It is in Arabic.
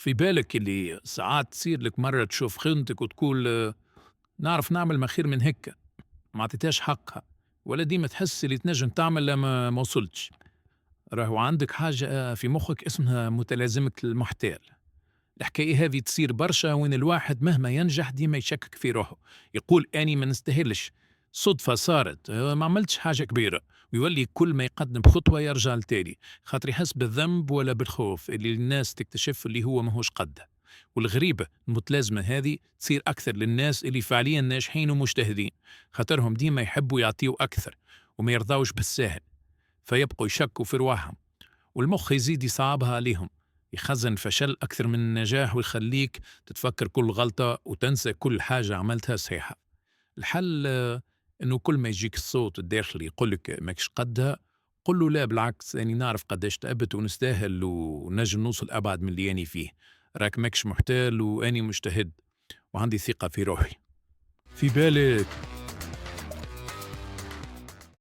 في بالك اللي ساعات تصير لك مرة تشوف خينتك وتقول نعرف نعمل ما خير من هيك، ما عطيتهاش حقها، ولا ديما تحس اللي تنجم تعمل لما ما وصلتش. راهو عندك حاجة في مخك اسمها متلازمة المحتال. الحكاية هذه تصير برشا وين الواحد مهما ينجح ديما يشكك في روحه، يقول أني ما نستاهلش، صدفة صارت، ما عملتش حاجة كبيرة، ويولي كل ما يقدم خطوة يرجع لتالي، خاطر يحس بالذنب ولا بالخوف اللي الناس تكتشف اللي هو ماهوش قده. والغريبة المتلازمة هذه تصير أكثر للناس اللي فعليا ناجحين ومجتهدين، خاطرهم ديما يحبوا يعطيوا أكثر وما يرضاوش بالساهل، فيبقوا يشكوا في رواحهم، والمخ يزيد يصعبها عليهم، يخزن فشل أكثر من النجاح ويخليك تتفكر كل غلطة وتنسى كل حاجة عملتها صحيحة. الحل إنه كل ما يجيك الصوت الداخلي يقولك ماكش قدها، قل له لا بالعكس، أني نعرف قداش تعبت ونستاهل ونجم نوصل أبعد من اللي أني فيه، راك ماكش محتال وأني مجتهد وعندي ثقة في روحي. في بالك